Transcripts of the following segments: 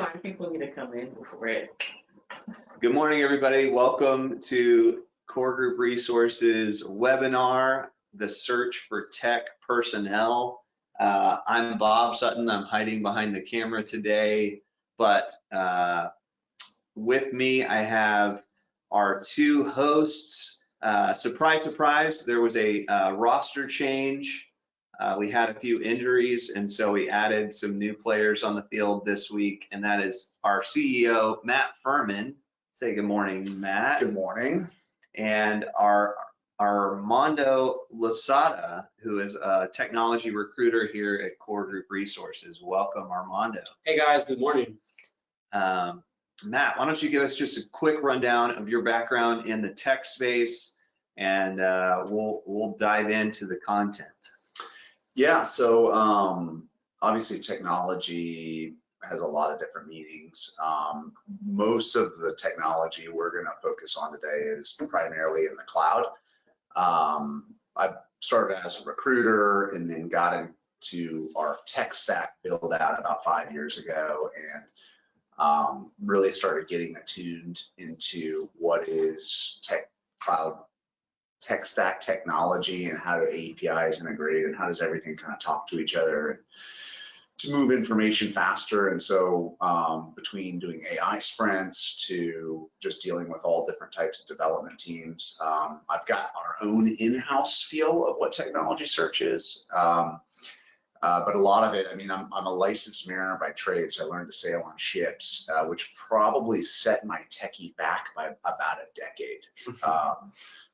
Sorry, people need to come in before it. Good morning, everybody. Welcome to Core Group Resources webinar, The Search for Tech Personnel. I'm Bob Sutton. I'm hiding behind the camera today, but with me I have our two hosts. Surprise, surprise, there was a roster change. We had a few injuries, and so we added some new players on the field this week, and that is our CEO, Matt Furman. Say good morning, Matt. Good morning. And our Armando Losada, who is a technology recruiter here at Core Group Resources. Welcome, Armando. Hey guys, good morning. Matt, why don't you give us just a quick rundown of your background in the tech space, and we'll dive into the content. Yeah, so obviously technology has a lot of different meanings. Most of the technology we're going to focus on today is primarily in the cloud. I started as a recruiter and then got into our tech stack build out about 5 years ago, and really started getting attuned into what is cloud tech stack technology and how do APIs integrate and how does everything kind of talk to each other to move information faster. And so between doing AI sprints to just dealing with all different types of development teams, I've got our own in-house feel of what technology search is. But a lot of it, I mean, I'm a licensed mariner by trade, so I learned to sail on ships, which probably set my techie back by about a decade.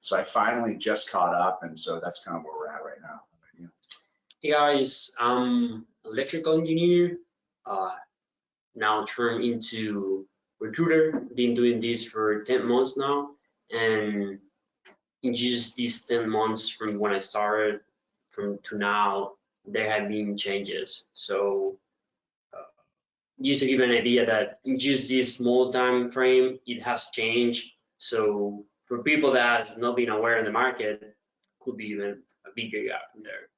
So I finally just caught up, and so that's kind of where we're at right now. Yeah. Hey guys, I'm electrical engineer, now turned into recruiter. Been doing this for 10 months now, and in just these 10 months from when I started to now, there have been changes. So just to give an idea that in just this small time frame, it has changed. So for people that has not been aware in the market, could be even a bigger gap in there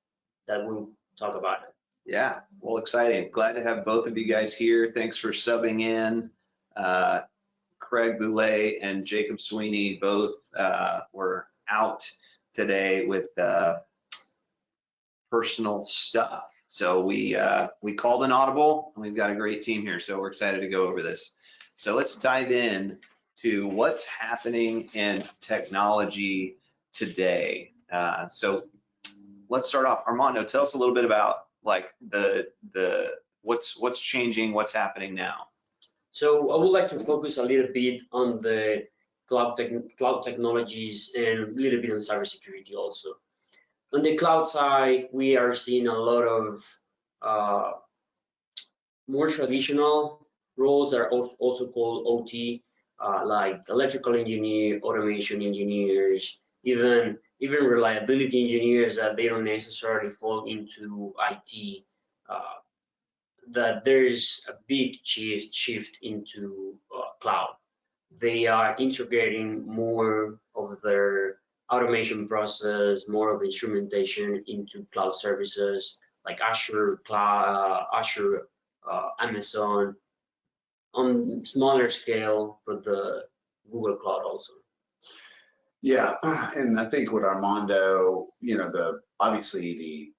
that we'll talk about it. Yeah, well, exciting. Glad to have both of you guys here. Thanks for subbing in. Craig Boulay and Jacob Sweeney both were out today with personal stuff. So we called an audible, and we've got a great team here. So we're excited to go over this. So let's dive in to what's happening in technology today. So let's start off. Armando, tell us a little bit about like what's changing, what's happening now. So I would like to focus a little bit on the cloud technologies and a little bit on cybersecurity also. On the cloud side, we are seeing a lot of more traditional roles that are also called OT, like electrical engineer, automation engineers, even reliability engineers that they don't necessarily fall into IT. That there's a big shift into cloud. They are integrating more of their automation process, more of the instrumentation into cloud services like Azure, Amazon, on smaller scale for the Google Cloud also. Yeah, and I think with Armando, you know, obviously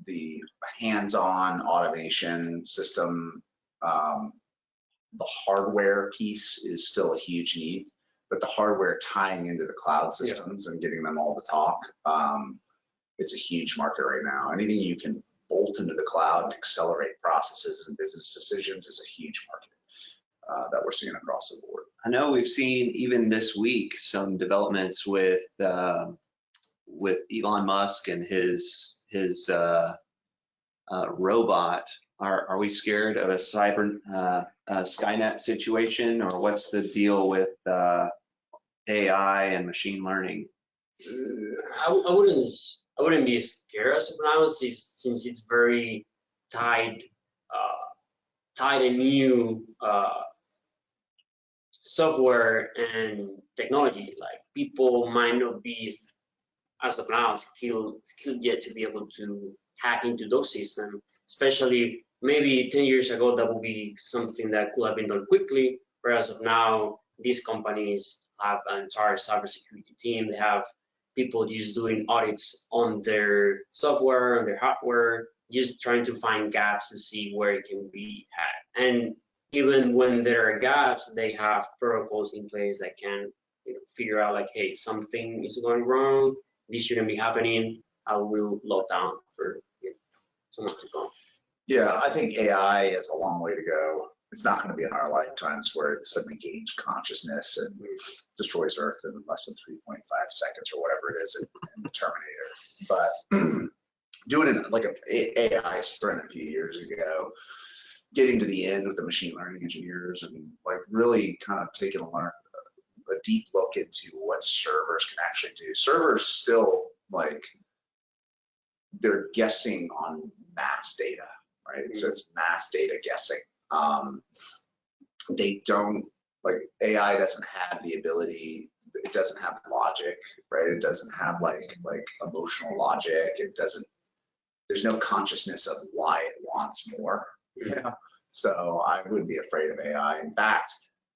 the hands-on automation system, the hardware piece is still a huge need, but the hardware tying into the cloud systems and getting them all to talk, it's a huge market right now. Anything you can bolt into the cloud and accelerate processes and business decisions is a huge market that we're seeing across the board. I know we've seen even this week some developments with Elon Musk and his robot. Are we scared of a Skynet situation, or what's the deal with AI and machine learning? I wouldn't be scared as of now, since it's very tied and new software and technology. Like people might not be as of now skilled yet to be able to hack into those systems, especially maybe 10 years ago, that would be something that could have been done quickly, whereas of now, these companies have an entire cybersecurity team. They have people just doing audits on their software, on their hardware, just trying to find gaps to see where it can be hacked. And even when there are gaps, they have protocols in place that can figure out like, hey, something is going wrong, this shouldn't be happening, I will lock down for someone to go. Yeah, I think AI is a long way to go. It's not going to be in our lifetimes where it suddenly gains consciousness and destroys Earth in less than 3.5 seconds or whatever it is in the Terminator. But doing it like an AI sprint a few years ago, getting to the end with the machine learning engineers and like really kind of taking a deep look into what servers can actually do. Servers still like they're guessing on mass data, right? So it's mass data guessing. They don't like AI doesn't have the ability. It doesn't have logic, right? It doesn't have like emotional logic. It doesn't. There's no consciousness of why it wants more. Yeah. So I would be afraid of AI. In fact,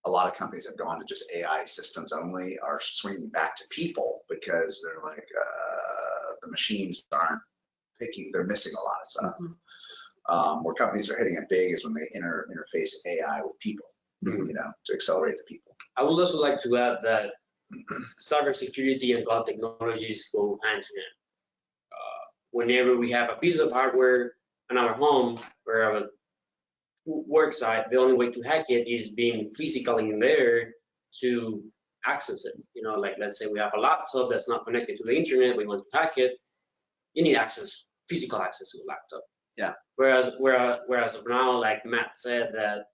a lot of companies have gone to just AI systems only, are swinging back to people because they're like the machines aren't picking. They're missing a lot of stuff. Where companies are hitting it big is when they interface AI with people, to accelerate the people. I would also like to add that cybersecurity and cloud technologies go hand in hand. Whenever we have a piece of hardware in our home or our work site, the only way to hack it is being physically in there to access it. Like let's say we have a laptop that's not connected to the internet, we want to hack it, you need physical access to the laptop. Yeah. Whereas of now, like Matt said, that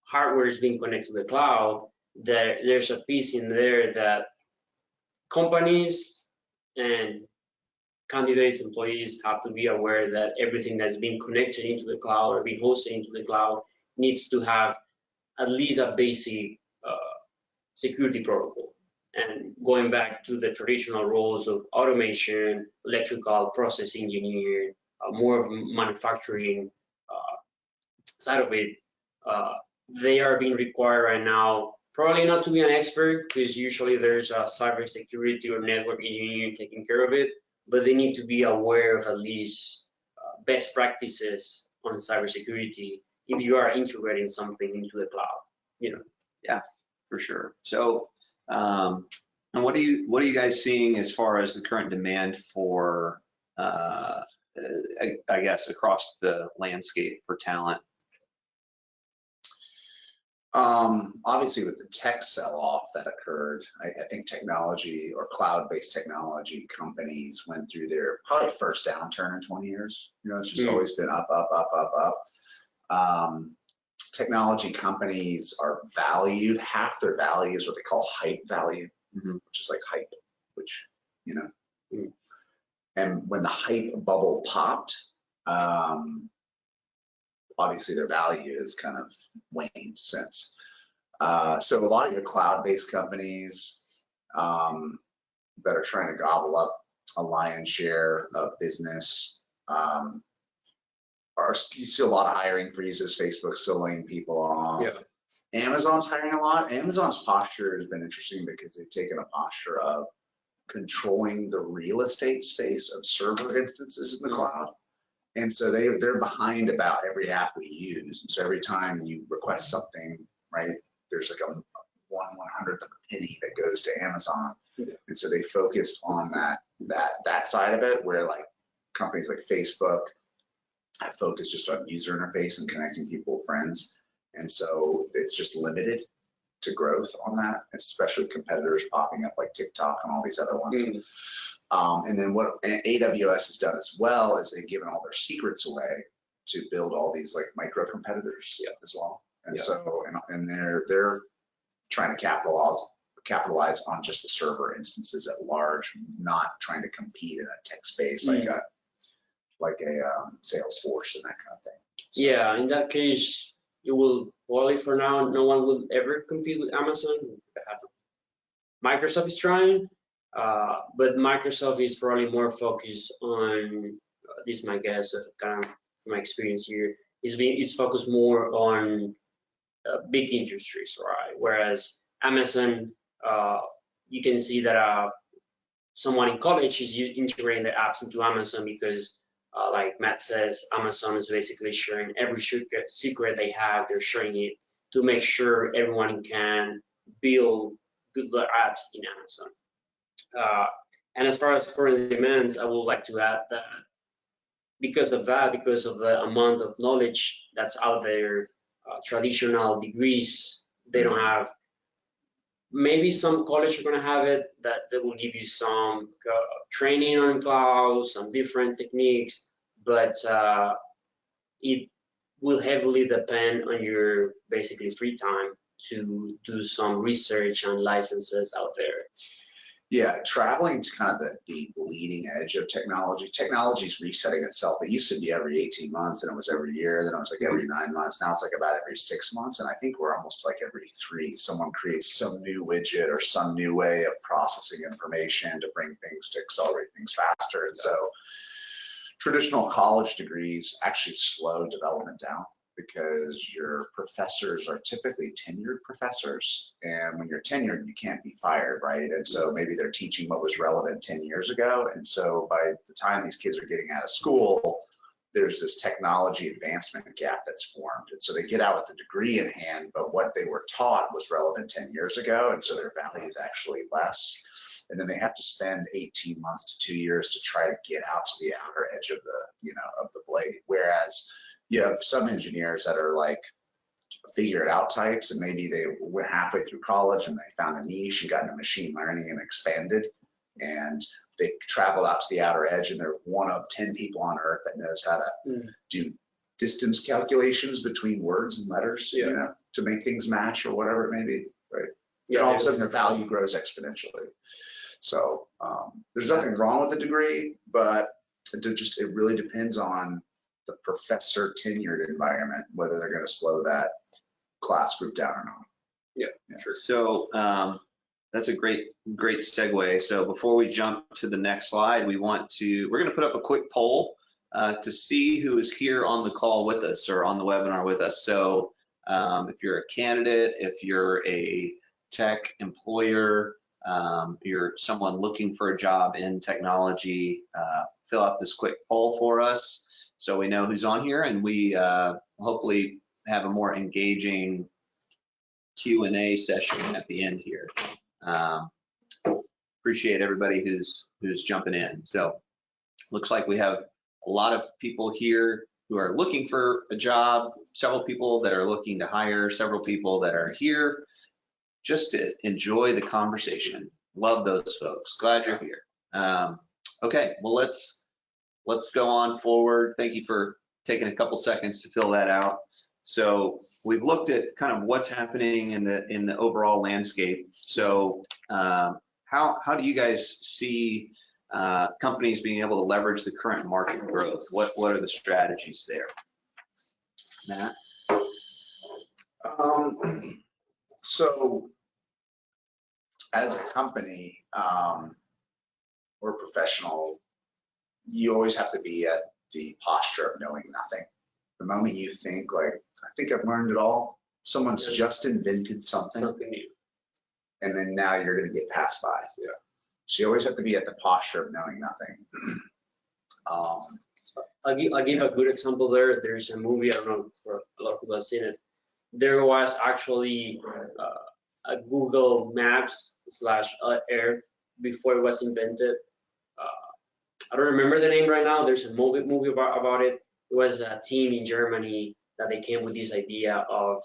hardware is being connected to the cloud, there's a piece in there that companies and candidates, employees have to be aware that everything that's being connected into the cloud or being hosted into the cloud needs to have at least a basic security protocol. And going back to the traditional roles of automation, electrical, process engineer, more of manufacturing side of it, they are being required right now, probably not to be an expert, because usually there's a cybersecurity or network engineer taking care of it, but they need to be aware of at least best practices on cybersecurity if you are integrating something into the cloud. Yeah, for sure. So, and what are you guys seeing as far as the current demand for, I guess, across the landscape for talent? Obviously, with the tech sell-off that occurred, I think technology or cloud-based technology companies went through their probably first downturn in 20 years. It's just always been up, up, up, up, up. Technology companies are valued. Half their value is what they call hype value, which is like hype, which, and when the hype bubble popped, obviously their value has kind of waned since. So a lot of your cloud-based companies that are trying to gobble up a lion's share of business you see a lot of hiring freezes. Facebook's still laying people off. Yeah. Amazon's hiring a lot. Amazon's posture has been interesting because they've taken a posture of controlling the real estate space of server instances in the cloud. And so they're behind about every app we use. And so every time you request something, right, there's like a 1/100th of a penny that goes to Amazon. And so they focused on that side of it, where like companies like Facebook have focused just on user interface and connecting people with friends. And so it's just limited to growth on that, especially with competitors popping up like TikTok and all these other ones. And then what AWS has done as well is they've given all their secrets away to build all these like micro competitors as well. And so and they're trying to capitalize on just the server instances at large, not trying to compete in a tech space like a Salesforce and that kind of thing. So, yeah, in that case, you will probably for now no one will ever compete with Amazon. Microsoft is trying, But Microsoft is probably more focused on, this is my guess, kind of from my experience here, it's focused more on big industries, right? Whereas Amazon, you can see that someone in college is integrating their apps into Amazon because, like Matt says, Amazon is basically sharing every secret they have. They're sharing it to make sure everyone can build good apps in Amazon. And as far as foreign demands, I would like to add that because of the amount of knowledge that's out there, traditional degrees, they don't have. Maybe some college are going to have it, that they will give you some training on cloud, some different techniques, but it will heavily depend on your basically free time to do some research on licenses out there. Yeah, traveling to kind of the leading edge of technology. Technology is resetting itself. It used to be every 18 months, and it was every year, then it was like every 9 months. Now it's like about every 6 months, and I think we're almost like every 3. Someone creates some new widget or some new way of processing information to bring things, to accelerate things faster. And so traditional college degrees actually slow development down, because your professors are typically tenured professors, and when you're tenured, you can't be fired, right? And so maybe they're teaching what was relevant 10 years ago, and so by the time these kids are getting out of school, there's this technology advancement gap that's formed, and so they get out with a degree in hand, but what they were taught was relevant 10 years ago, and so their value is actually less. And then they have to spend 18 months to 2 years to try to get out to the outer edge of the, of the blade, whereas you have some engineers that are like figure it out types, and maybe they went halfway through college and they found a niche and got into machine learning and expanded, and they traveled out to the outer edge, and they're one of 10 people on earth that knows how to do distance calculations between words and letters, to make things match or whatever it may be, right? Yeah, and all of a sudden their value grows exponentially. So there's nothing wrong with the degree, but it really depends on the professor tenured environment, whether they're going to slow that class group down or not. Yeah, sure. So that's a great segue. So before we jump to the next slide, we're going to put up a quick poll to see who is here on the call with us or on the webinar with us. So if you're a candidate, if you're a tech employer, you're someone looking for a job in technology, fill out this quick poll for us so we know who's on here, and we hopefully have a more engaging Q&A session at the end here. Appreciate everybody who's jumping in. So looks like we have a lot of people here who are looking for a job, several people that are looking to hire, several people that are here just to enjoy the conversation. Love those folks. Glad you're here. Okay, well let's go on forward. Thank you for taking a couple seconds to fill that out. So we've looked at kind of what's happening in the overall landscape. So how do you guys see companies being able to leverage the current market growth? What are the strategies there? Matt? So as a company or professional, you always have to be at the posture of knowing nothing. The moment you think like, I think I've learned it all, someone's just invented something new, and then now you're going to get passed by. Yeah. So you always have to be at the posture of knowing nothing. I'll give a good example there. There's a movie, I don't know if a lot of people have seen it. There was actually a Google Maps / Earth before it was invented. I don't remember the name right now. There's a movie about it. It was a team in Germany that they came with this idea of,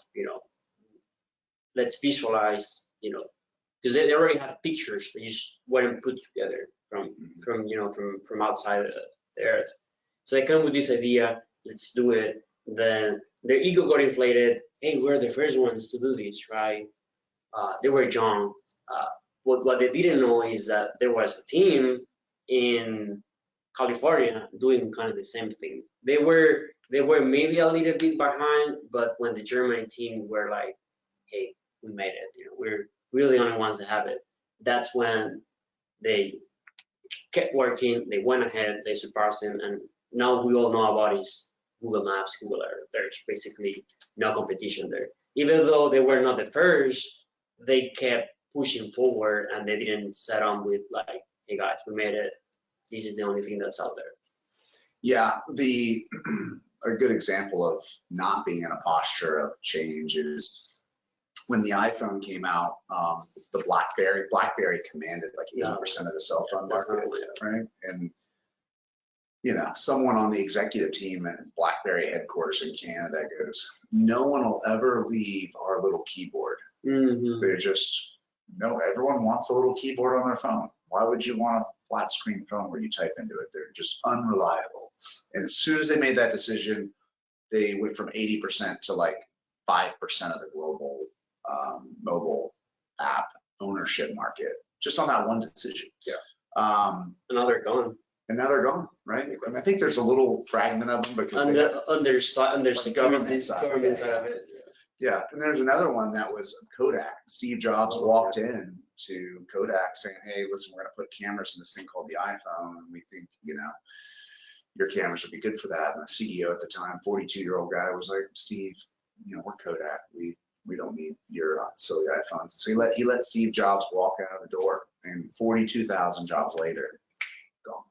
let's visualize, because they already had pictures they just weren't put together from outside the Earth. So they come with this idea, let's do it. Then their ego got inflated. Hey, we're the first ones to do this, right? They were young. What they didn't know is that there was a team in California doing kind of the same thing. They were maybe a little bit behind, but when the German team were like, hey, we made it, we're the only ones that have it. That's when They kept working, they went ahead, they surpassed him, and now we all know about is Google Maps, Google Earth. There's basically no competition there. Even though they were not the first, they kept pushing forward and they didn't set on with like, hey guys, we made it. This is the only thing that's out there. Yeah, a good example of not being in a posture of change is when the iPhone came out, the BlackBerry commanded like 80% of the cell phone market, right? And you know, someone on the executive team at BlackBerry headquarters in Canada goes, "No one will ever leave our little keyboard." They're just, no, everyone wants a little keyboard on their phone. Why would you want a flat screen phone where you type into it? They're just unreliable. And as soon as they made that decision, they went from 80% to like 5% of the global mobile app ownership market, just on that one decision. Yeah. Another gone. And now they're gone, right? And I think there's a little fragment of them because under the government side of it. Yeah, and there's another one that was Kodak. Steve Jobs walked in to Kodak saying, "Hey, listen, we're going to put cameras in this thing called the iPhone, and we think, you know, your cameras would be good for that." And the CEO at the time, 42-year-old guy, was like, "Steve, you know, we're Kodak. We don't need your silly iPhones." So he let Steve Jobs walk out of the door, and 42,000 jobs later, gone.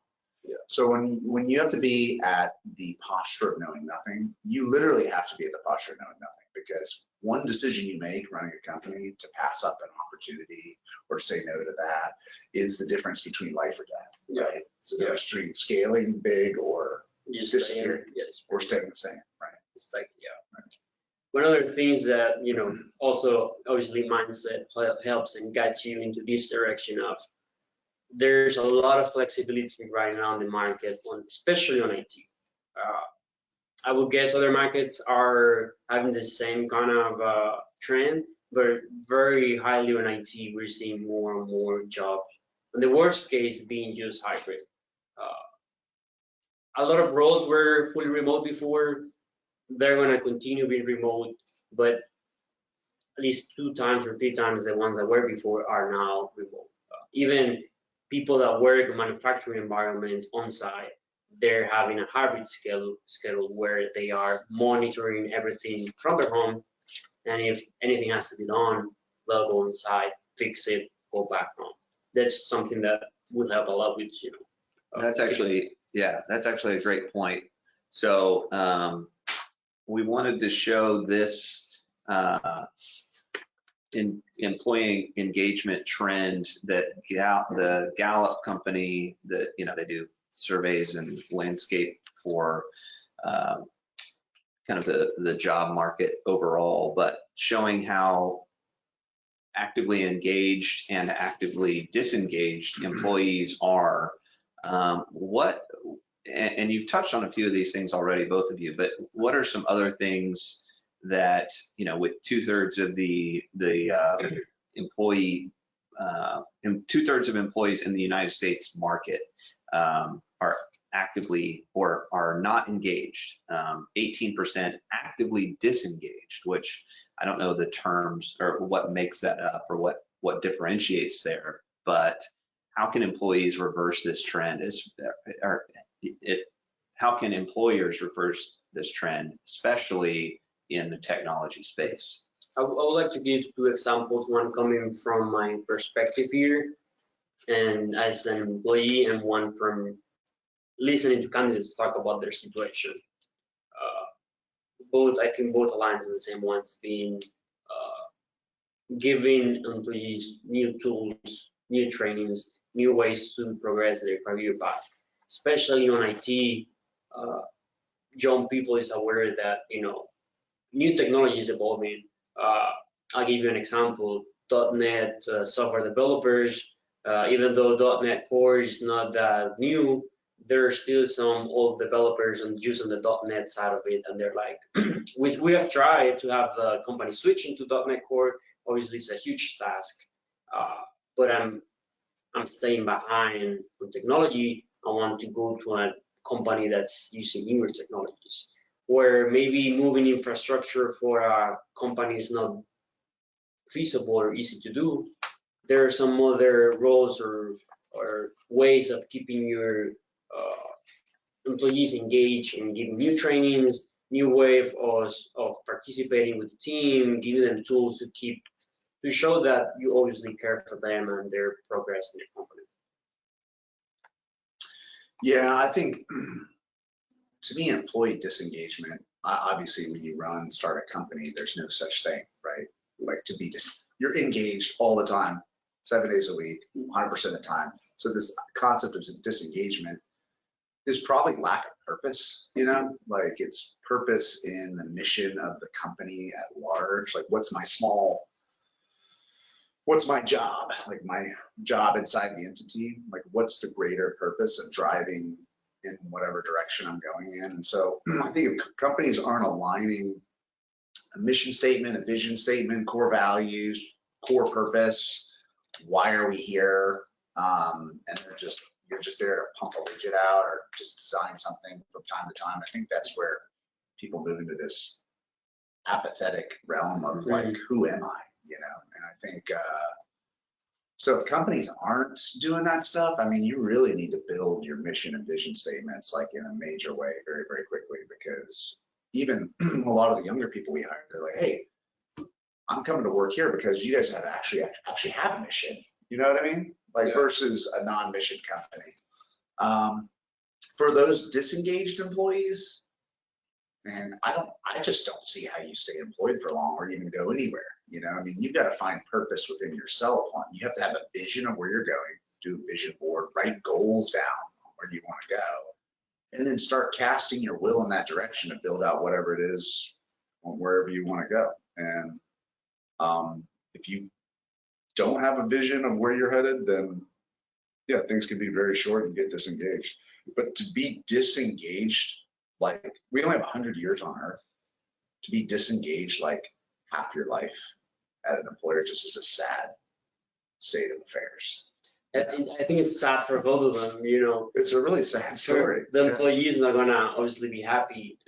Yeah. So when you have to be at the posture of knowing nothing, you literally have to be at the posture of knowing nothing, because one decision you make running a company to pass up an opportunity or to say no to that is the difference between life or death, right? So the difference between scaling big or Just disappearing or staying the same, right? It's like, yeah. Right. One of the things that, you know, also obviously mindset helps and guides you into this direction of, there's a lot of flexibility right now in the market, especially on IT. I would guess other markets are having the same kind of trend, but very highly on IT, we're seeing more and more jobs. And the worst case being just hybrid. A lot of roles were fully remote before. They're going to continue being remote, but at least 2 times or 3 times the ones that were before are now remote. Even people that work in manufacturing environments on site, they're having a hybrid schedule where they are monitoring everything from their home, and if anything has to be done, they'll go on site, fix it, go back home. That's something that would help a lot with, you know. That's actually a great point. So we wanted to show this employee engagement trend that the Gallup company, that, you know, they do surveys and landscape for kind of the job market overall, but showing how actively engaged and actively disengaged employees are. And you've touched on a few of these things already, both of you, but what are some other things that, you know, with 2/3 of the employee, 2/3 of employees in the United States market are actively or are not engaged, 18% actively disengaged, which I don't know the terms or what makes that up or what differentiates there, but how can employees reverse this trend? How can employers reverse this trend, especially in the technology space? I would like to give 2 examples, one coming from my perspective here and as an employee, and one from listening to candidates talk about their situation. I think both aligns in the same ones, being giving employees new tools, new trainings, new ways to progress their career path, especially on IT. Young people is aware that, you know, new technology is evolving. I'll give you an example. .NET software developers, even though .NET Core is not that new, there are still some old developers and using the .NET side of it, and they're like, we have tried to have the company switching to .NET Core. Obviously, it's a huge task, but I'm staying behind on technology. I want to go to a company that's using newer technologies, where maybe moving infrastructure for a company is not feasible or easy to do. There are some other roles or or ways of keeping your employees engaged and giving new trainings, new way of participating with the team, giving them tools to show that you obviously care for them and their progress in the company. Yeah, I think to me, employee disengagement, obviously when you start a company, there's no such thing, right? Like to be you're engaged all the time, 7 days a week, 100% of the time. So this concept of disengagement is probably lack of purpose, you know, like it's purpose in the mission of the company at large. Like what's my job? Like my job inside the entity, like what's the greater purpose of driving in whatever direction I'm going in? And so I think if companies aren't aligning a mission statement, a vision statement, core values, core purpose, why are we here? And you're just there to pump a widget out or just design something from time to time. I think that's where people move into this apathetic realm of like, who am I? You know, and I think, so if companies aren't doing that stuff, I mean, you really need to build your mission and vision statements like in a major way very, very quickly, because even a lot of the younger people we hire, they're like, hey, I'm coming to work here because you guys have actually have a mission. You know what I mean? Like Yeah. versus a non-mission company. For those disengaged employees, man, I just don't see how you stay employed for long or even go anywhere. You know, I mean, you've got to find purpose within yourself. You have to have a vision of where you're going, do a vision board, write goals down where you want to go, and then start casting your will in that direction to build out whatever it is on wherever you want to go. And if you don't have a vision of where you're headed, then yeah, things can be very short and get disengaged. But to be disengaged, like we only have 100 years on earth, to be disengaged like half your life at an employer just is a sad state of affairs. I think it's sad for both of them, you know. It's a really sad story. The employees are not gonna obviously be happy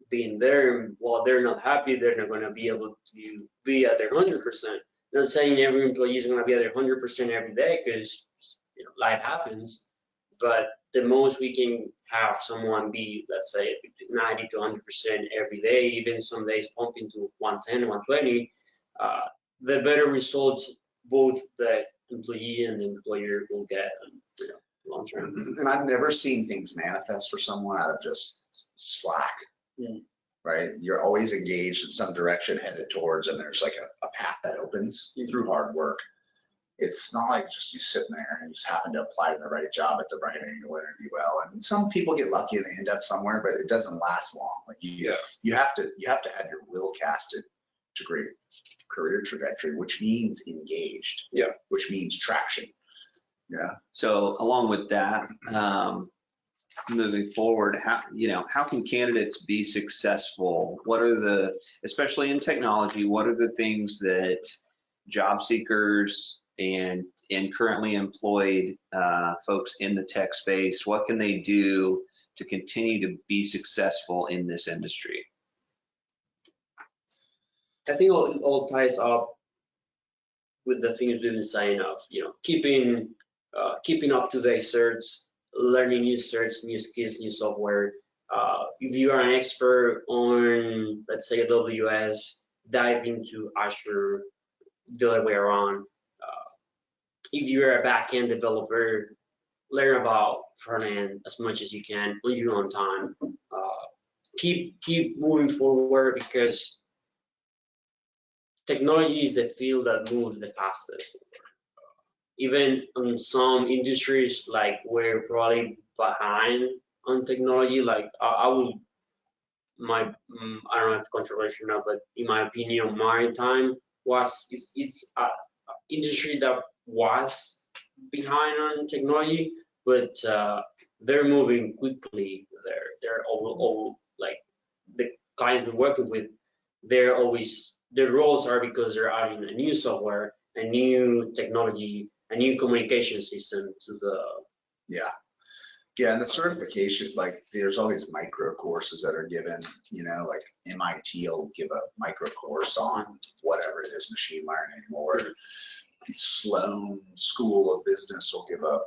being there, and while they're not happy, they're not gonna be able to be at their 100%. Not saying every employee is gonna be at their 100% every day, because you know life happens. But the most we can have someone be, let's say, 90 to 100% every day, even some days pumping to 110, 120, the better results both the employee and the employer will get, you know, long term. And I've never seen things manifest for someone out of just slack, right? You're always engaged in some direction headed towards, and there's like a path that opens through hard work. It's not like just you sitting there and you just happen to apply to the right job at the right angle, interview well. And some people get lucky and they end up somewhere, but it doesn't last long. Like you have to have your will casted to great career trajectory, which means engaged. Yeah. Which means traction. Yeah. So along with that, moving forward, how can candidates be successful? What are especially in technology, what are the things that job seekers and currently employed folks in the tech space, what can they do to continue to be successful in this industry? I think it all ties up with the things we've been saying of, you know, keeping up to date certs, learning new certs, new skills, new software. If you are an expert on, let's say, AWS, dive into Azure, the other way around. If you're a back-end developer, learn about front-end as much as you can on your own time. Keep moving forward, because technology is the field that moves the fastest. Even in some industries, like we're probably behind on technology. Like I don't know if it's controversial now, but in my opinion, maritime it's an industry that was behind on technology, but they're moving quickly. They're all like the clients we're working with. They're always, their roles are because they're adding a new software, a new technology, a new communication system to the. Yeah, and the certification, like there's all these micro courses that are given, you know, like MIT will give a micro course on whatever it is, machine learning, or Sloan School of Business will give a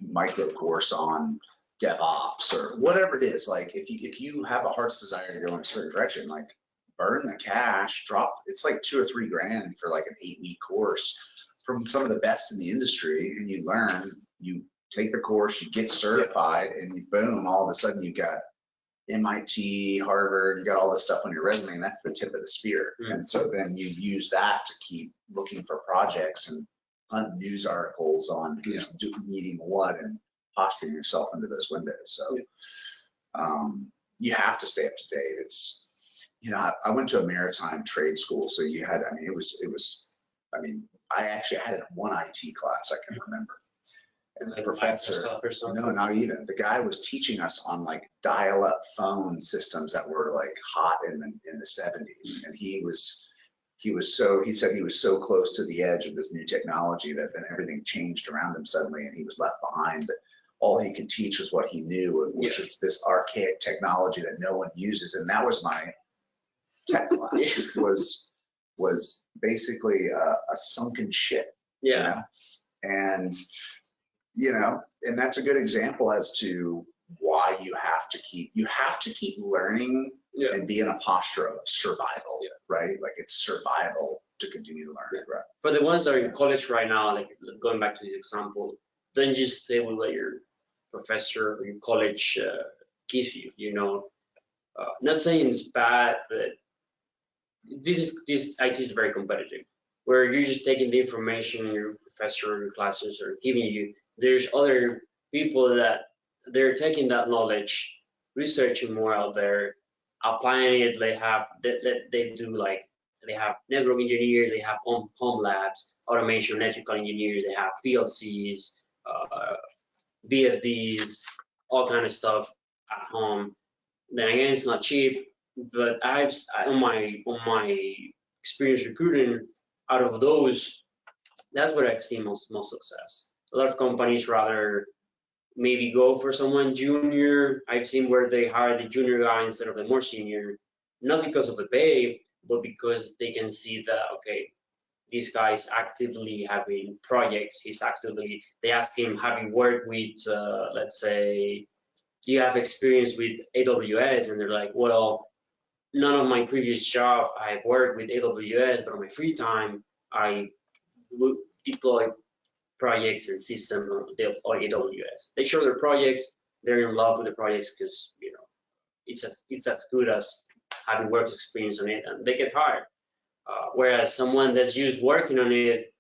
micro course on DevOps or whatever it is. Like if you have a heart's desire to go in a certain direction, like burn the cash, it's like $2 or $3 grand for like an 8-week course from some of the best in the industry, and you learn, you take the course, you get certified, and you boom, all of a sudden you got MIT, Harvard, you got all this stuff on your resume, and that's the tip of the spear. And so then you use that to keep looking for projects and hunt news articles on who's needing what and posturing yourself into those windows. So you have to stay up to date. It's, you know, I went to a maritime trade school, so you had, I mean, I actually had one IT class I can remember. And the professor, no, not even. The guy was teaching us on like dial-up phone systems that were like hot in the 70s. And he said he was so close to the edge of this new technology that then everything changed around him suddenly and he was left behind. But all he could teach was what he knew, which was this archaic technology that no one uses. And that was my tech class. It was basically a sunken ship. Yeah. You know? And that's a good example as to why you have to keep learning and be in a posture of survival, right? Like it's survival to continue to learn, right? For the ones that are in college right now, like going back to this example, don't just stay with what your professor or your college gives you, you know. Not saying it's bad, but this IT is very competitive, where you're just taking the information your professor or your classes are giving you. There's other people that they're taking that knowledge, researching more out there, applying it. They have network engineers, they have home labs, automation, electrical engineers, they have PLCs, BFDs, all kind of stuff at home. Then again, it's not cheap, but on my experience recruiting, out of those, that's what I've seen most success. A lot of companies rather maybe go for someone junior. I've seen where they hire the junior guy instead of the more senior, not because of the pay, but because they can see that, okay, this guy is actively having projects. They ask him, have you worked with, let's say, do you have experience with AWS? And they're like, well, none of my previous job I've worked with AWS, but on my free time, I deploy projects and systems on AWS. They show their projects, they're in love with the projects because, you know, it's as good as having work experience on it, and they get hired. Whereas someone that's just working on it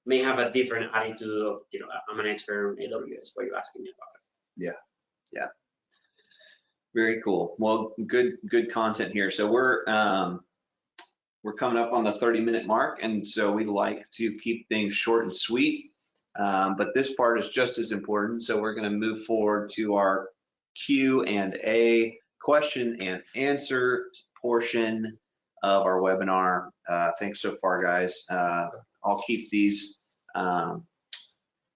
may have a different attitude of, you know, I'm an expert on AWS. What are you asking me about it? Yeah. Very cool. Well, good content here. So we're coming up on the 30-minute mark, and so we like to keep things short and sweet. But this part is just as important. So we're going to move forward to our Q&A, question and answer portion of our webinar. Thanks so far, guys. I'll keep these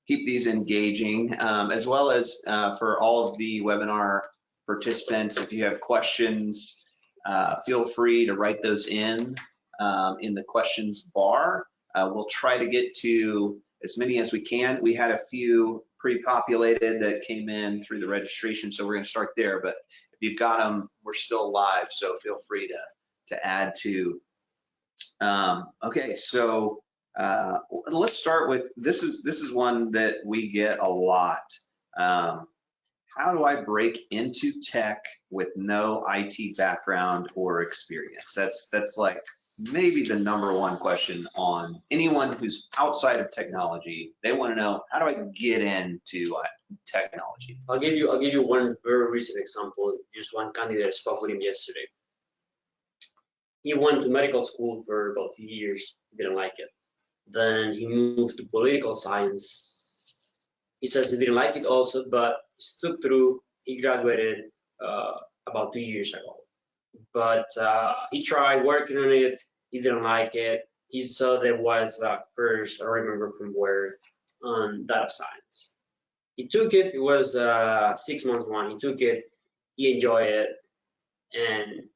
engaging, as well as for all of the webinar participants. If you have questions, feel free to write those in the questions bar. We'll try to get to as many as we can. We had a few pre-populated that came in through the registration, so we're going to start there. But if you've got them, we're still live, so feel free to add to. Okay, so let's start with this is one that we get a lot. How do I break into tech with no IT background or experience? That's like maybe the #1 question on anyone who's outside of technology. They want to know, how do I get into technology? I'll give you one very recent example. Just one candidate, I spoke with him yesterday. He went to medical school for about 2 years, didn't like it. Then he moved to political science. He says he didn't like it also, but stuck through. He graduated about 2 years ago. But he tried working on it. He didn't like it. He saw there was first, I remember from where, on data science. He took it. It was 6 months one. He took it. He enjoyed it. And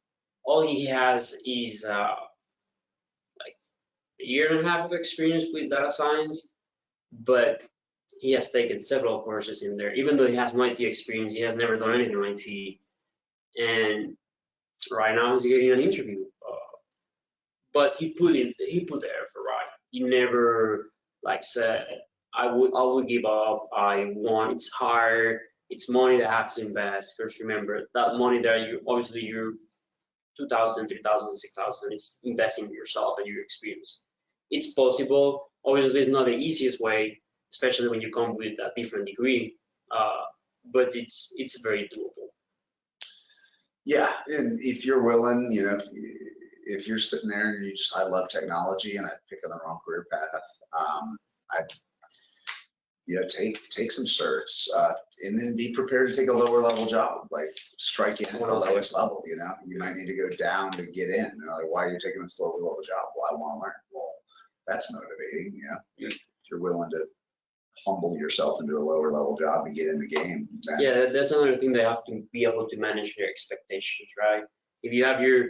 all he has is like a year and a half of experience with data science, but he has taken several courses in there, even though he has no IT experience. He has never done anything in IT, and right now he's getting an interview. But he put the effort, right? He never like said, I will give up. It's hard. It's money that I have to invest. Because remember, that money that you're 2,000, 3,000, 6,000, it's investing in yourself and your experience. It's possible. Obviously, it's not the easiest way, especially when you come with a different degree, but it's very doable. Yeah, and if you're willing, you know, if you're sitting there and I love technology and I pick on the wrong career path, take some certs, and then be prepared to take a lower level job, like strike in at the lowest level. You know, you might need to go down to get in. You know, like, why are you taking this lower level job? Well, I want to learn. Well, that's motivating. Yeah, if you're willing to humble yourself into a lower level job to get in the game. Then, yeah, that's another thing. They have to be able to manage their expectations, right? If you have your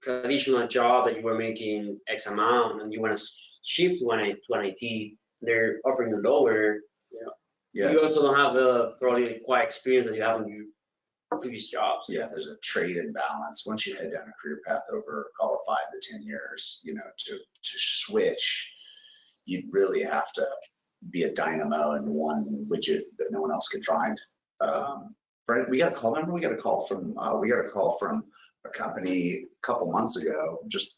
traditional job that you were making X amount and you want to shift to an IT, they're offering you lower. yeah, You also don't have the probably quite experience that you have in your previous jobs. yeah, there's a trade imbalance. Once you head down a career path over, call it 5 to 10 years, you know, to switch, you really have to be a dynamo in one widget that no one else can find. Right, we got a call. Remember, we got a call from a company a couple months ago. Just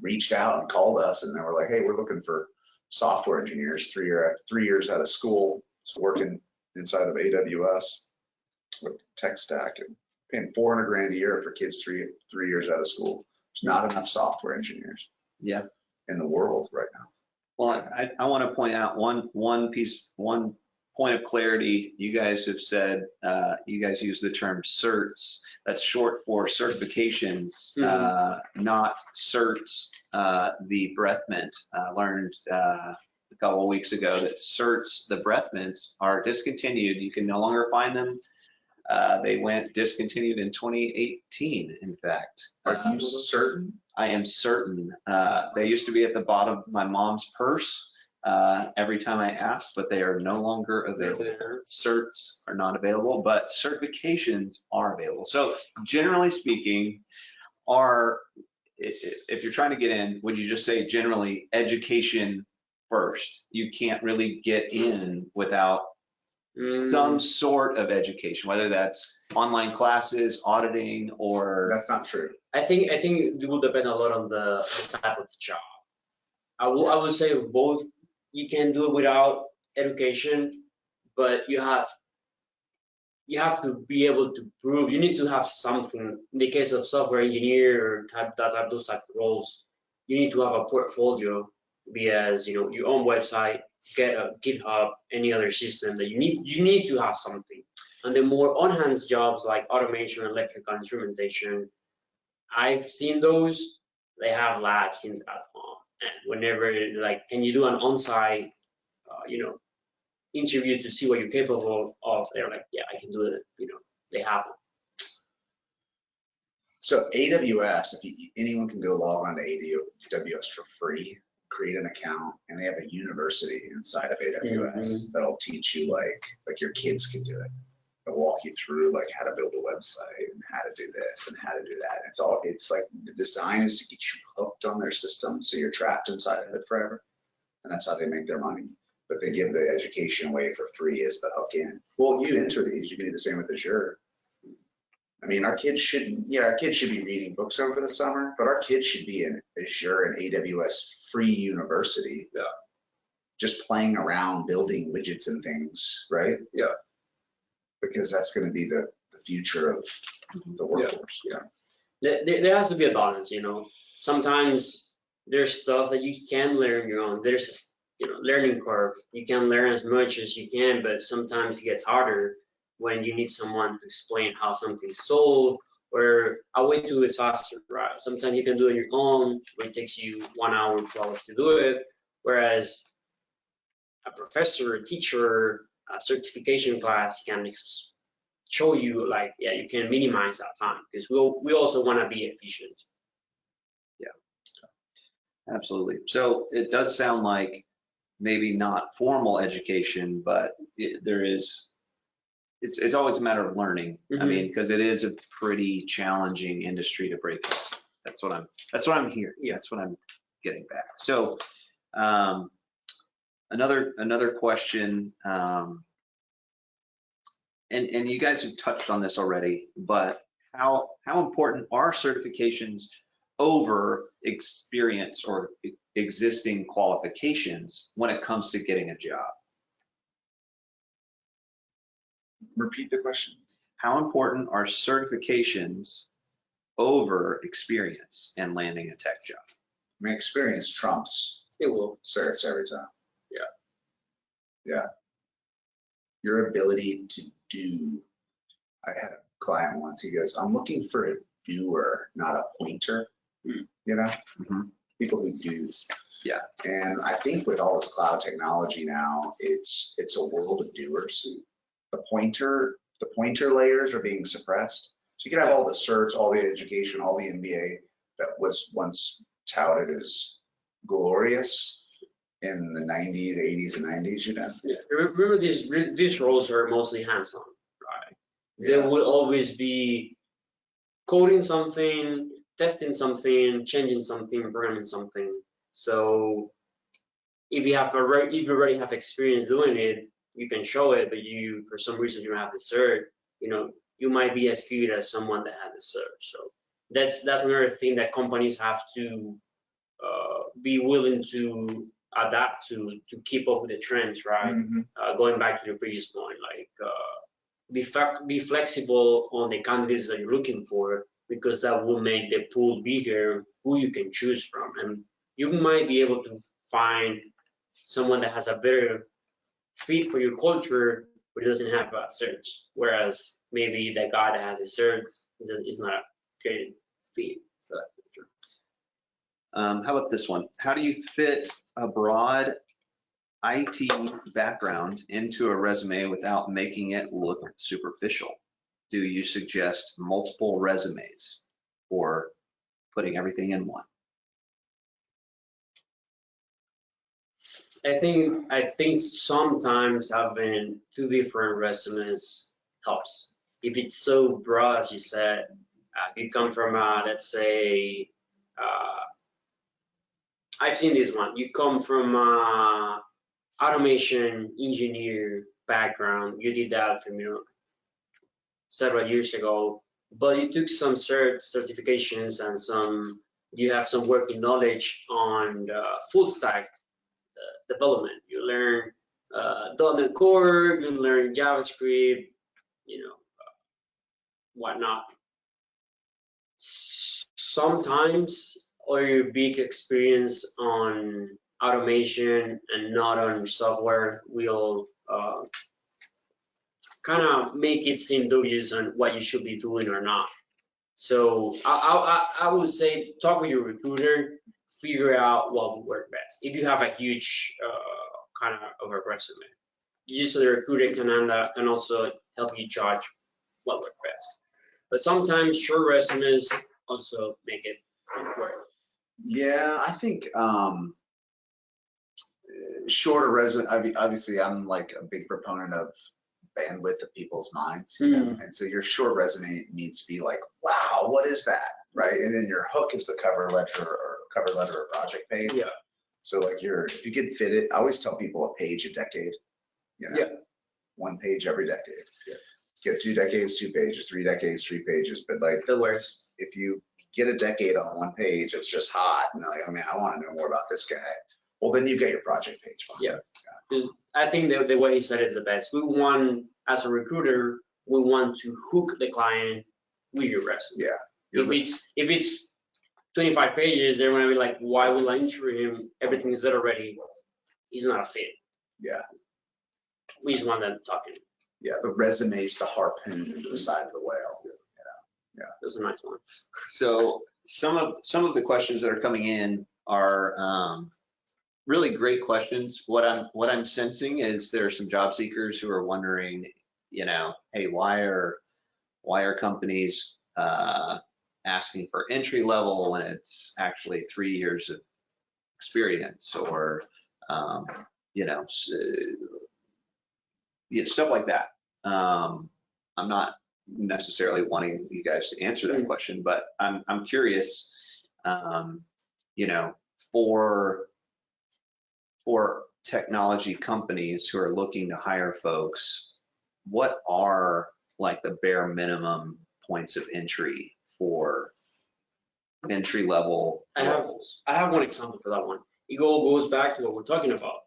reached out and called us, and they were like, "Hey, we're looking for software engineers, 3 years out of school, working inside of AWS with tech stack, and paying $400,000 a year for kids 3 years out of school. There's not enough software engineers in the world right now." Well, I want to point out one point of clarity. You guys have said, you guys use the term certs. That's short for certifications, not certs. The breath mint learned a couple of weeks ago that certs, the breath mints, are discontinued. You can no longer find them. They went discontinued in 2018, in fact. Are you certain? I am certain. They used to be at the bottom of my mom's purse every time I asked, but they are no longer available. Certs are not available, but certifications are available. So generally speaking, if you're trying to get in, would you just say generally education first? You can't really get in without some sort of education, whether that's online classes, auditing, or... That's not true. I think it will depend a lot on the type of job. I would say both. You can do it without education, but you have to be able to prove. You need to have something. In the case of software engineer or those type of roles, you need to have a portfolio, be as your own website, get a GitHub, any other system that you need to have something. And the more on-hands jobs like automation, electrical instrumentation, I've seen those. They have labs at home, and whenever like, can you do an on-site, interview to see what you're capable of? They're like, yeah, I can do it. They have them. So AWS, anyone can go log on to AWS for free, create an account, and they have a university inside of AWS that'll teach you like your kids can do it. They'll walk you through like how to build a website and how to do this and how to do that. It's like the design is to get you hooked on their system, so you're trapped inside of it forever, and that's how they make their money. But they give the education away for free as the hook in. Well, you enter these, you can do the same with Azure. I mean, our kids should be reading books over the summer, but our kids should be in Azure and AWS free university. Yeah. Just playing around, building widgets and things, right? Yeah. Because that's going to be the future of the workforce. Yeah. There has to be a balance, Sometimes there's stuff that you can learn your own. There's a learning curve. You can learn as much as you can, but sometimes it gets harder when you need someone to explain how something's solved, or a way to do it faster, right? Sometimes you can do it on your own, where it takes you 1 hour, 2 hours to do it, whereas a professor, a teacher, a certification class can show you you can minimize that time, because we also want to be efficient. Yeah, absolutely. So it does sound like maybe not formal education, but it's always a matter of learning. I mean, because it is a pretty challenging industry to break into. That's what I'm hearing. Yeah, that's what I'm getting back. So another question, and you guys have touched on this already, but how important are certifications over experience or existing qualifications when it comes to getting a job? Repeat the question. How important are certifications over experience and landing a tech job? I mean, experience trumps It will. certs every time. Yeah. Yeah. Your ability to do. I had a client once, he goes, I'm looking for a doer, not a pointer. You know, people who do. Yeah. And I think with all this cloud technology now, it's a world of doers. The pointer layers are being suppressed. So you can have all the certs, all the education, all the MBA that was once touted as glorious in the 90s, 80s, and 90s, you know. Yeah. Remember, these roles are mostly hands-on, right? Yeah. There will always be coding something, testing something, changing something, programming something. So if you already have experience doing it, you can show it, but for some reason you don't have the cert, you might be as good as someone that has a cert. So that's another thing that companies have to be willing to adapt to keep up with the trends, right? Going back to the previous point, like be flexible on the candidates that you're looking for, because that will make the pool bigger, who you can choose from, and you might be able to find someone that has a better fit for your culture, but doesn't have a cert, whereas maybe the guy that has a cert is not a great fit for that culture. How about this one? How do you fit a broad IT background into a resume without making it look superficial? Do you suggest multiple resumes or putting everything in one? I think sometimes having two different resumes helps. If it's so broad, as you said, you come from, let's say, I've seen this one. You come from automation engineer background. You did that from several years ago, but you took some certifications and you have some working knowledge on full stack development. You learn .NET Core, you learn JavaScript, whatnot. Sometimes all your big experience on automation and not on software will kind of make it seem dubious on what you should be doing or not. So I would say talk with your recruiter, figure out what would work best. If you have a huge kind of a resume, just so the recruiter can also help you judge what works best. But sometimes short resumes also make it work. Yeah, I think shorter resume. I mean, obviously, I'm like a big proponent of bandwidth of people's minds, you know? And so your short resume needs to be like, wow, what is that, right? And then your hook is the cover letter or project page. Yeah. So like if you can fit it, I always tell people a page a decade, you know? Yeah. One page every decade. Yeah. Get 2 decades, 2 pages, 3 decades, 3 pages. But like, That works. if you get a decade on one page, it's just hot. And like, I mean, I want to know more about this guy. Well, then you get your project page. Yeah. I think the way he said it is the best. We want, as a recruiter, we want to hook the client with your resume. Yeah. If it's 25 pages, they're gonna be like, why will I interview him? Everything is there already. He's not a fit. Yeah. We just want them talking. Yeah, the resume's the harpoon into the side of the whale. That's a nice one. So some of the questions that are coming in are really great questions. What I'm sensing is there are some job seekers who are wondering, hey, why are companies asking for entry level when it's actually 3 years of experience, or you know, stuff like that. I'm not necessarily wanting you guys to answer that question, but I'm curious, you know, for technology companies who are looking to hire folks, what are like the bare minimum points of entry for entry level roles? I have one example for that one. It all goes back to what we're talking about.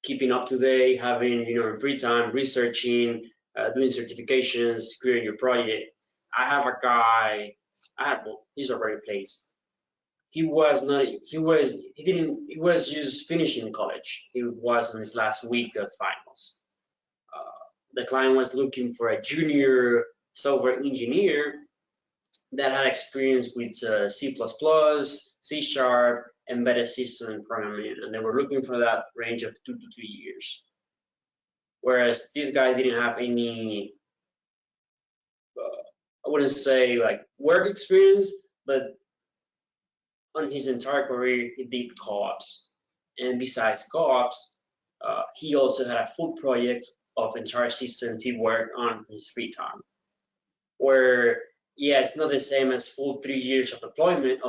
Keeping up to date, having, you know, in free time, researching, doing certifications, creating your project. I have a guy, well, he's already placed. He was just finishing college. He was in his last week of finals. The client was looking for a junior software engineer that had experience with C++, C#, embedded system programming, and they were looking for that range of 2 to 3 years. Whereas this guy didn't have any, I wouldn't say like work experience, but on his entire career, he did co-ops. And besides co-ops, he also had a full project of entire systems he worked on in his free time. Where, yeah, it's not the same as full 3 years of employment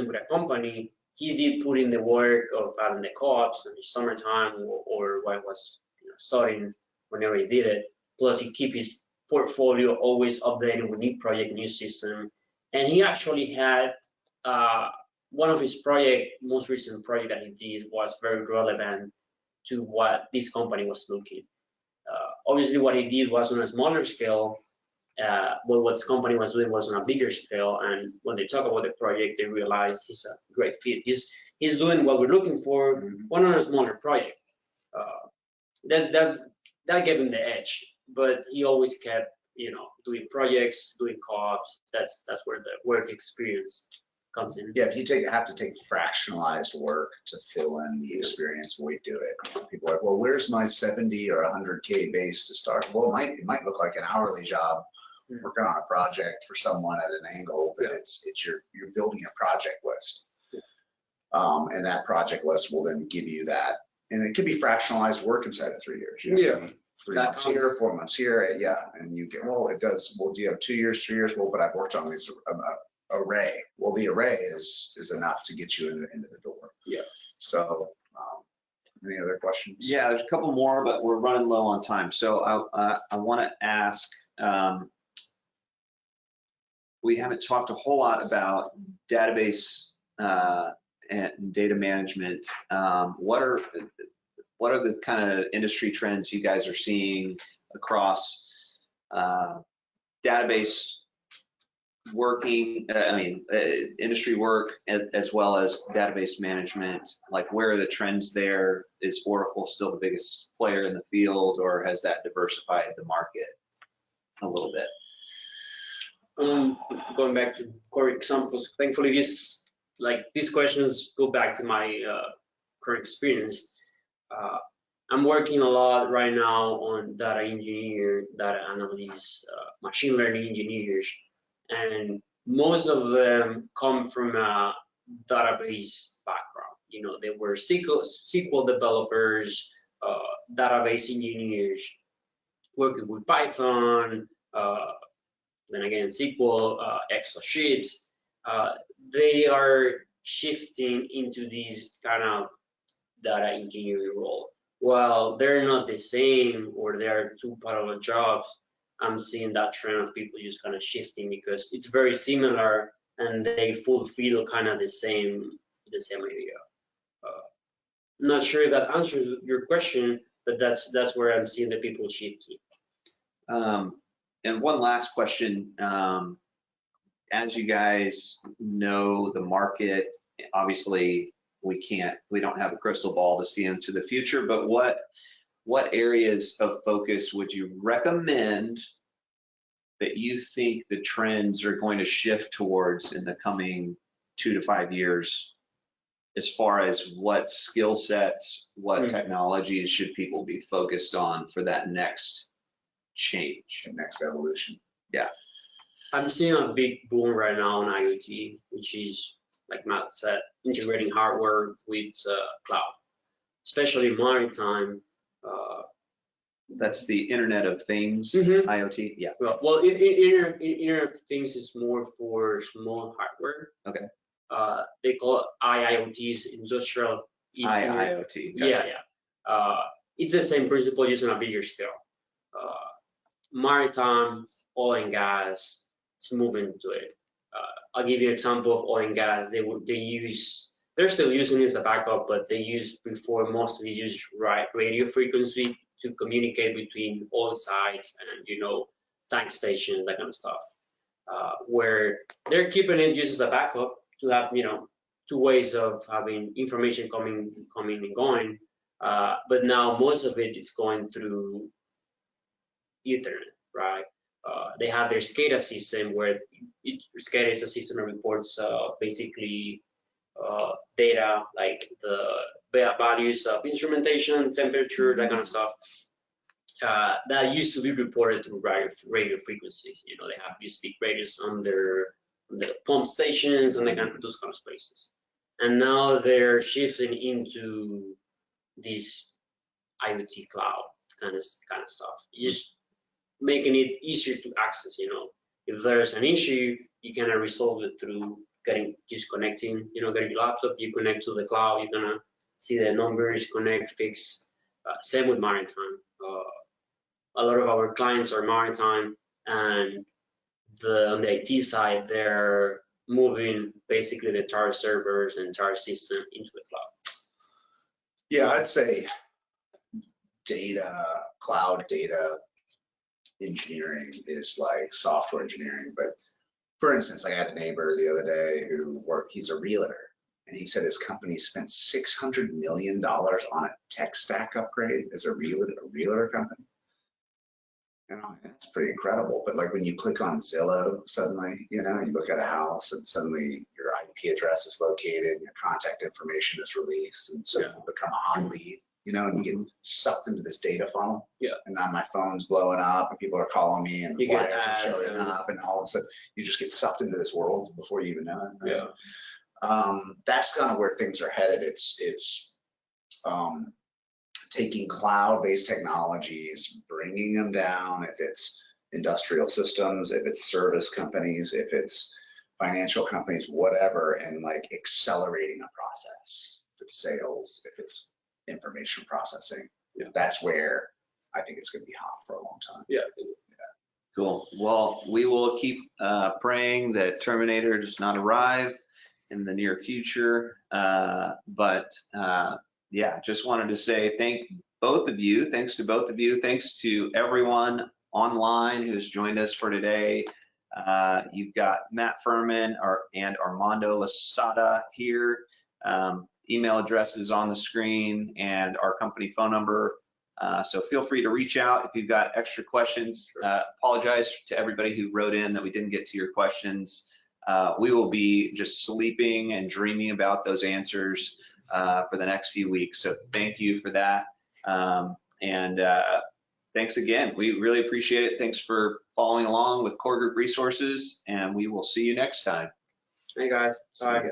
with a company. He did put in the work of having the co-ops in the summertime or while he was, you know, studying whenever he did it. Plus, he keep his portfolio always updated with new project, new system. And he actually had one of his most recent project that he did was very relevant to what this company was looking. Obviously, what he did was on a smaller scale, but what this company was doing was on a bigger scale. And when they talk about the project, they realize he's a great fit. He's doing what we're looking for, one on a smaller project. That gave him the edge. But he always kept, you know, doing projects, doing co-ops. That's where the work experience comes in. Yeah, if you have to take fractionalized work to fill in the experience, we do it. People are like, well, where's my 70 or 100K base to start? Well, it might look like an hourly job working on a project for someone at an angle, but you're building a project list. And that project list will then give you that. And it could be fractionalized work inside of 3 years. Yeah. 3 months here, 4 months here, yeah. And you get, well, it does. Well, do you have 2 years, 3 years? Well, but I've worked on this array. Well, the array is enough to get you into the door. Yeah. So, any other questions? Yeah, there's a couple more, but we're running low on time. So I want to ask, we haven't talked a whole lot about database and data management. What are the kind of industry trends you guys are seeing across database working, industry work as well as database management? Like, where are the trends there? Is Oracle still the biggest player in the field, or has that diversified the market a little bit? Going back to core examples, thankfully these questions go back to my current experience. I'm working a lot right now on data engineer, data analysts, machine learning engineers, and most of them come from a database background. You know, they were SQL developers, database engineers, working with Python, then again SQL, Excel sheets. They are shifting into these kind of data engineering role. While they're not the same, or they are two parallel jobs, I'm seeing that trend of people just kind of shifting because it's very similar and they fulfill kind of the same idea. Not sure if that answers your question, but that's where I'm seeing the people shifting. And one last question. As you guys know the market, obviously we don't have a crystal ball to see into the future, but what areas of focus would you recommend that you think the trends are going to shift towards in the coming 2 to 5 years, as far as what skill sets, what technologies should people be focused on for that next change? The next evolution. Yeah. I'm seeing a big boom right now on IoT, which is, like Matt said, integrating hardware with cloud. especially maritime. That's the Internet of Things, Mhm. IoT. Yeah. Well, Internet of Things is more for small hardware. Okay. They call it IIoTs, industrial. IIoT. Yeah, yeah. It's the same principle used on a bigger scale. Maritime, oil and gas, it's moving to it. I'll give you an example of oil and gas. They're still using it as a backup, but they mostly use radio frequency to communicate between oil sites and, tank stations, that kind of stuff. Where they're keeping it just as a backup to have, two ways of having information coming and going. But now most of it is going through Ethernet, right? They have their SCADA system where SCADA is a system that reports basically data like the values of instrumentation, temperature, that kind of stuff. That used to be reported through radio frequencies. They have these big radios on the pump stations and those kind of places. And now they're shifting into this IoT cloud kind of stuff. Just making it easier to access. If there's an issue, you can resolve it through connecting. Getting your laptop, you connect to the cloud, you're gonna see the numbers, connect, fix. Same with maritime. A lot of our clients are maritime, and on the IT side, they're moving basically the entire servers and entire system into the cloud. Yeah, I'd say cloud data engineering is like software engineering. But for instance, I had a neighbor the other day he's a realtor, and he said his company spent $600 million on a tech stack upgrade as a realtor company. That's pretty incredible. But like when you click on Zillow, suddenly, you look at a house and suddenly your IP address is located, your contact information is released, and so you become a hot lead, and you get sucked into this data funnel. Yeah. And now my phone's blowing up and people are calling me and the flyers are showing up, and all of a sudden you just get sucked into this world before you even know it. Right? Yeah. That's kind of where things are headed. It's taking cloud-based technologies, bringing them down, if it's industrial systems, if it's service companies, if it's financial companies, whatever, and like accelerating a process. If it's sales, if it's information processing, that's where I think it's going to be hot for a long time. Yeah. Cool. Well, we will keep praying that Terminator does not arrive in the near future. Just wanted to say thanks to both of you. Thanks to everyone online who's joined us for today. You've got Matt Furman and Armando Lasada here. Email address is on the screen and our company phone number. So feel free to reach out if you've got extra questions. Apologize to everybody who wrote in that we didn't get to your questions. We will be just sleeping and dreaming about those answers for the next few weeks. So thank you for that. Thanks again. We really appreciate it. Thanks for following along with Core Group Resources, and we will see you next time. Hey guys. Bye.